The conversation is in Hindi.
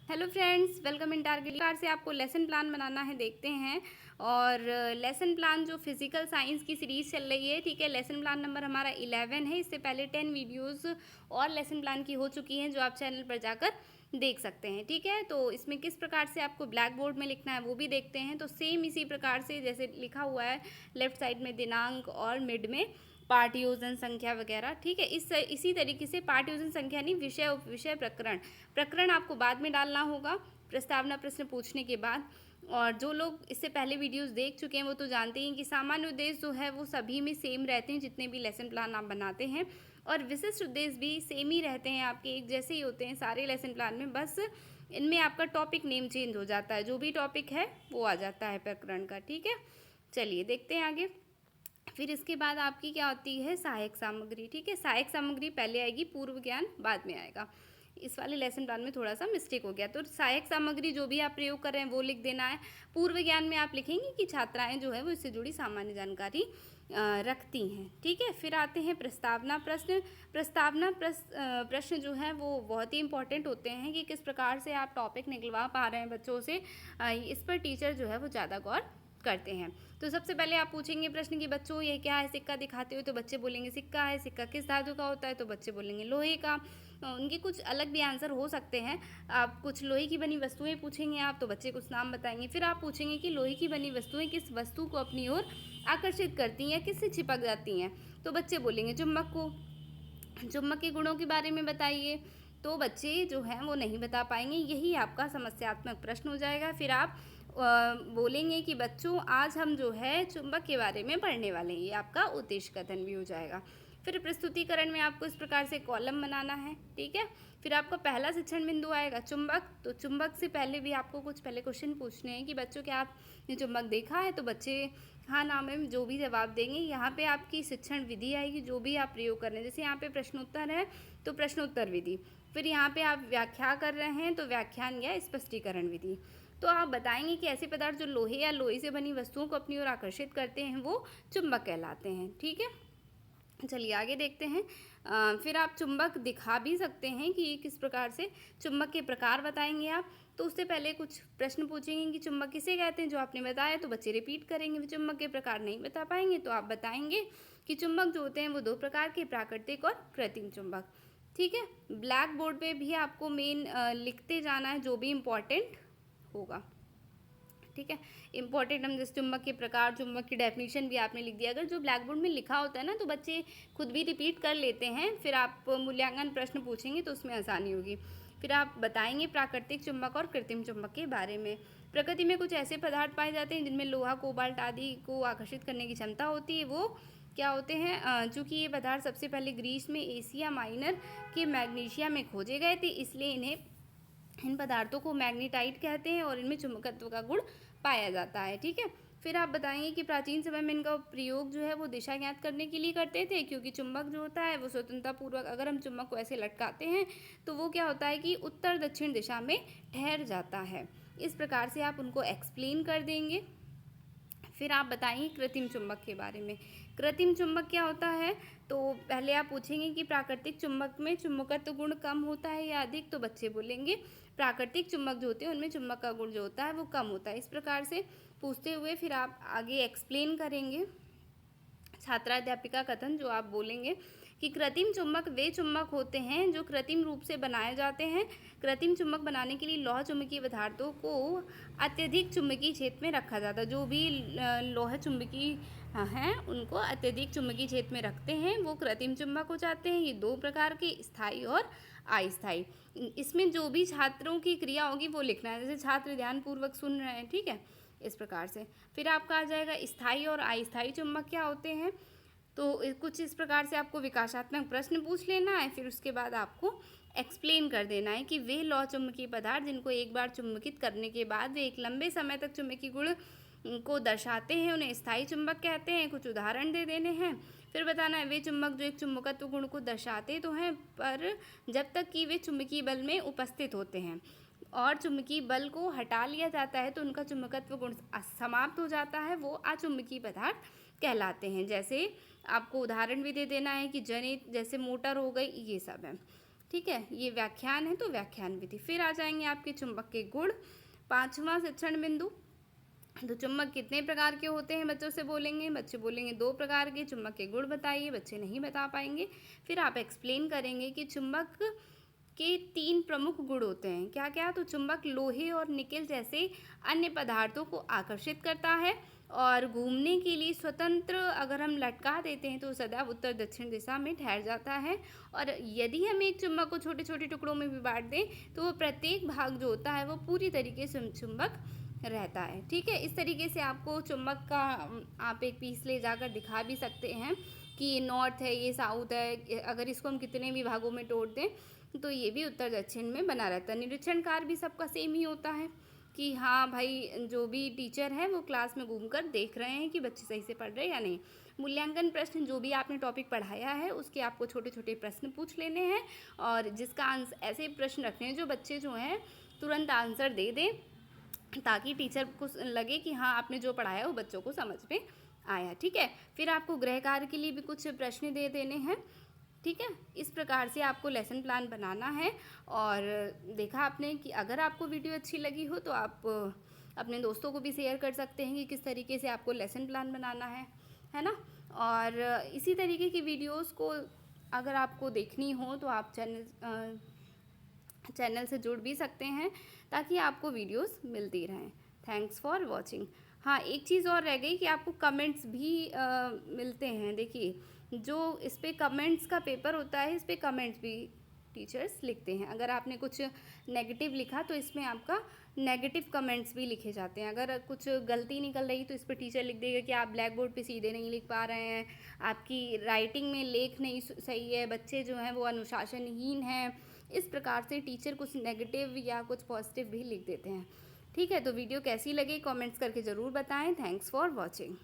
Hello friends, welcome in target car से आपको लेसन प्लान बनाना है। देखते हैं। और लेसन प्लान जो फिजिकल साइंस की सीरीज़ चल रही है, ठीक है। लेसन प्लान नंबर हमारा 11 है। इससे पहले 10 वीडियोस और लेसन प्लान की हो चुकी हैं, जो आप चैनल पर जाकर देख सकते हैं, ठीक है। तो इसमें किस प्रकार से आपको ब्लैक बोर्ड में लिखना है वो भी देखते हैं। तो सेम इसी प्रकार से जैसे लिखा हुआ है लेफ्ट साइड में दिनांक और मिड में पार्ट योजन संख्या वगैरह, ठीक है। इसी तरीके से पार्ट योजन संख्या नहीं, विषय उपविषय प्रकरण प्रकरण आपको बाद में डालना होगा प्रस्तावना प्रश्न पूछने के बाद। और जो लोग इससे पहले वीडियोस देख चुके हैं वो तो जानते हैं कि सामान्य उद्देश्य जो है वो सभी में सेम रहते हैं, जितने भी लेसन प्लान आप बनाते हैं। और विशिष्ट उद्देश्य भी सेम ही रहते हैं, आपके एक जैसे ही होते हैं सारे लेसन प्लान में। बस इनमें आपका टॉपिक नेम चेंज हो जाता है, जो भी टॉपिक है वो आ जाता है प्रकरण का, ठीक है। चलिए देखते हैं आगे। फिर इसके बाद आपकी क्या होती है, सहायक सामग्री, ठीक है। सहायक सामग्री पहले आएगी, पूर्व ज्ञान बाद में आएगा। इस वाले लेसन प्लान में थोड़ा सा मिस्टेक हो गया। तो सहायक सामग्री जो भी आप प्रयोग कर रहे हैं वो लिख देना है। पूर्व ज्ञान में आप लिखेंगे कि छात्राएं जो है वो इससे जुड़ी सामान्य जानकारी रखती हैं, ठीक है। फिर आते हैं प्रस्तावना प्रश्न। प्रश्न जो है वो बहुत ही इंपॉर्टेंट होते हैं कि किस प्रकार से आप टॉपिक निकलवा पा रहे हैं बच्चों से। इस पर टीचर जो है वो ज़्यादा गौर करते हैं। तो सबसे पहले आप पूछेंगे प्रश्न कि बच्चों ये क्या है, सिक्का दिखाते हो, तो बच्चे बोलेंगे सिक्का है। सिक्का किस धातु का होता है, तो बच्चे बोलेंगे लोहे का। उनके कुछ अलग भी आंसर हो सकते हैं। आप कुछ लोहे की बनी वस्तुएं पूछेंगे आप, तो बच्चे कुछ नाम बताएंगे। फिर आप पूछेंगे कि लोहे की बनी वस्तुएं किस वस्तु को अपनी ओर आकर्षित करती हैं, किससे चिपक जाती हैं, तो बच्चे बोलेंगे चुम्बक को। चुम्बक के गुणों के बारे में बताइए, तो बच्चे जो हैं वो नहीं बता पाएंगे। यही आपका समस्यात्मक प्रश्न हो जाएगा। फिर आप बोलेंगे कि बच्चों आज हम जो है चुंबक के बारे में पढ़ने वाले हैं, ये आपका उद्देश्य कथन भी हो जाएगा। फिर प्रस्तुतिकरण में आपको इस प्रकार से कॉलम बनाना है, ठीक है। फिर आपका पहला शिक्षण बिंदु आएगा चुंबक। तो चुंबक से पहले भी आपको कुछ पहले क्वेश्चन पूछने हैं कि बच्चों क्या आपने चुंबक देखा है, तो बच्चे हाँ नाम में जो भी जवाब देंगे। यहाँ पे आपकी शिक्षण विधि आएगी, जो भी आप प्रयोग कर रहे हैं। जैसे यहाँ पे प्रश्नोत्तर है तो प्रश्नोत्तर विधि। फिर यहाँ पे आप व्याख्या कर रहे हैं तो व्याख्यान या स्पष्टीकरण विधि। तो आप बताएंगे कि ऐसे पदार्थ जो लोहे या लोहे से बनी वस्तुओं को अपनी ओर आकर्षित करते हैं वो चुंबक कहलाते हैं, ठीक है। चलिए आगे देखते हैं। फिर आप चुंबक दिखा भी सकते हैं कि किस प्रकार से चुंबक के प्रकार बताएंगे आप। तो उससे पहले कुछ प्रश्न पूछेंगे कि चुंबक किसे कहते हैं, जो आपने बताया तो बच्चे रिपीट करेंगे। चुंबक के प्रकार नहीं बता पाएंगे तो आप बताएंगे कि चुंबक जो होते हैं वो दो प्रकार के, प्राकृतिक और कृत्रिम चुंबक, ठीक है। ब्लैक बोर्ड पे भी आपको मेन लिखते जाना है जो भी इम्पोर्टेंट होगा, ठीक है। इंपॉर्टेंट हम जैसे चुंबक के प्रकार, चुंबक की डेफिनेशन भी आपने लिख दिया। अगर जो ब्लैक बोर्ड में लिखा होता है ना तो बच्चे खुद भी रिपीट कर लेते हैं। फिर आप मूल्यांकन प्रश्न पूछेंगे तो उसमें आसानी होगी। फिर आप बताएंगे प्राकृतिक चुंबक और कृत्रिम चुंबक के बारे में। प्रकृति में कुछ ऐसे पदार्थ पाए जाते हैं जिनमें लोहा, कोबाल्ट आदि को आकर्षित करने की क्षमता होती है। वो क्या होते हैं, चूँकि ये पदार्थ सबसे पहले ग्रीस में एशिया माइनर के मैग्नीशिया में खोजे गए थे, इसलिए इन पदार्थों को मैग्नीटाइट कहते हैं और इनमें चुंबकत्व का गुण पाया जाता है, ठीक है। फिर आप बताएंगे कि प्राचीन समय में इनका प्रयोग जो है वो दिशा ज्ञात करने के लिए करते थे, क्योंकि चुंबक जो होता है वो स्वतंत्रता पूर्वक अगर हम चुंबक को ऐसे लटकाते हैं तो वो क्या होता है कि उत्तर दक्षिण दिशा में ठहर जाता है। इस प्रकार से आप उनको एक्सप्लेन कर देंगे। फिर आप बताएंगे कृत्रिम चुंबक के बारे में। कृत्रिम चुंबक क्या होता है, तो पहले आप पूछेंगे कि प्राकृतिक चुंबक में चुंबकत्व गुण कम होता है या अधिक, तो बच्चे बोलेंगे प्राकृतिक चुंबक जो होते हैं उनमें चुंबक का गुण जो होता है वो कम होता है। इस प्रकार से पूछते हुए फिर आप आगे एक्सप्लेन करेंगे। छात्राध्यापिका कथन जो आप बोलेंगे कि कृत्रिम चुंबक वे चुंबक होते हैं जो कृत्रिम रूप से बनाए जाते हैं। कृत्रिम चुंबक बनाने के लिए लौह चुंबकीय पदार्थों को अत्यधिक चुंबकीय क्षेत्र में रखा जाता है। जो भी लौह चुंबकीय हैं उनको अत्यधिक चुंबकीय क्षेत्र में रखते हैं, वो कृत्रिम चुंबक हो जाते हैं। ये दो प्रकार के, स्थायी और अस्थायी। इसमें जो भी छात्रों की क्रिया होगी वो लिखना है, जैसे छात्र ध्यानपूर्वक सुन रहे हैं, ठीक है, इस प्रकार से। फिर आपका आ जाएगा स्थायी और अस्थायी चुंबक क्या होते हैं, तो कुछ इस प्रकार से आपको विकासात्मक प्रश्न पूछ लेना है। फिर उसके बाद आपको एक्सप्लेन कर देना है कि वे लौह चुंबकीय पदार्थ जिनको एक बार चुंबकित करने के बाद वे एक लंबे समय तक चुंबकीय गुण को दर्शाते हैं उन्हें स्थायी चुंबक कहते हैं। कुछ उदाहरण दे देने हैं। फिर बताना है वे चुंबक जो एक चुंबकत्व गुण को दर्शाते तो हैं, पर जब तक कि वे चुंबकीय बल में उपस्थित होते हैं और चुंबकीय बल को हटा लिया जाता है तो उनका चुंबकत्व गुण समाप्त हो जाता है, वो अचुंबकीय पदार्थ कहलाते हैं। जैसे आपको उदाहरण भी दे देना है कि जनित, जैसे मोटर हो गई, ये सब है। ठीक है, ये व्याख्यान है तो व्याख्यान विधि। फिर आ जाएंगे आपके चुंबक के गुण। 5वां शिक्षण बिंदु, तो चुंबक कितने प्रकार के होते हैं बच्चों से बोलेंगे। बच्चे बोलेंगे 2 प्रकार के। चुंबक के गुण बताइए, बच्चे नहीं बता पाएंगे। फिर आप एक्सप्लेन करेंगे कि चुंबक के 3 प्रमुख गुण होते हैं, क्या क्या। तो चुंबक लोहे और निकेल जैसे अन्य पदार्थों को आकर्षित करता है और घूमने के लिए स्वतंत्र अगर हम लटका देते हैं तो सदैव उत्तर दक्षिण दिशा में ठहर जाता है। और यदि हम एक चुंबक को छोटे छोटे टुकड़ों में भी बांट दें तो वो प्रत्येक भाग जो होता है वो पूरी तरीके से चुंबक रहता है। ठीक है, इस तरीके से आपको चुंबक का आप एक पीस ले जाकर दिखा भी सकते हैं कि ये नॉर्थ है, ये साउथ है। अगर इसको हम कितने भी भागों में तोड़ दें तो ये भी उत्तर दक्षिण में बना रहता है। निरीक्षण कार्य भी सबका सेम ही होता है कि हाँ भाई, जो भी टीचर है वो क्लास में घूमकर देख रहे हैं कि बच्चे सही से पढ़ रहे हैं या नहीं। मूल्यांकन प्रश्न, जो भी आपने टॉपिक पढ़ाया है उसके आपको छोटे छोटे प्रश्न पूछ लेने हैं और जिसका आंसर, ऐसे प्रश्न रखने हैं जो बच्चे जो हैं तुरंत आंसर दे दें, ताकि टीचर को लगे कि हाँ आपने जो पढ़ाया वो बच्चों को समझ में आया। ठीक है, फिर आपको गृह कार्य के लिए भी कुछ प्रश्न दे देने हैं। ठीक है, इस प्रकार से आपको लेसन प्लान बनाना है। और देखा आपने कि अगर आपको वीडियो अच्छी लगी हो तो आप अपने दोस्तों को भी शेयर कर सकते हैं कि किस तरीके से आपको लेसन प्लान बनाना है ना। और इसी तरीके की वीडियोस को अगर आपको देखनी हो तो आप चैनल से जुड़ भी सकते हैं ताकि आपको वीडियोस मिलती रहें। Thanks for watching. हाँ, एक चीज़ और रह गई कि आपको कमेंट्स भी मिलते हैं। देखिए, जो इस पे कमेंट्स का पेपर होता है, इस पे कमेंट्स भी टीचर्स लिखते हैं। अगर आपने कुछ नेगेटिव लिखा तो इसमें आपका नेगेटिव कमेंट्स भी लिखे जाते हैं। अगर कुछ गलती निकल रही तो इस पर टीचर लिख देगा कि आप ब्लैक बोर्ड पे सीधे नहीं लिख पा रहे हैं, आपकी राइटिंग में लेख नहीं सही है, बच्चे जो हैं वो अनुशासनहीन हैं। इस प्रकार से टीचर कुछ नेगेटिव या कुछ पॉजिटिव भी लिख देते हैं। ठीक है, तो वीडियो कैसी लगी कमेंट्स करके ज़रूर बताएं। Thanks for watching.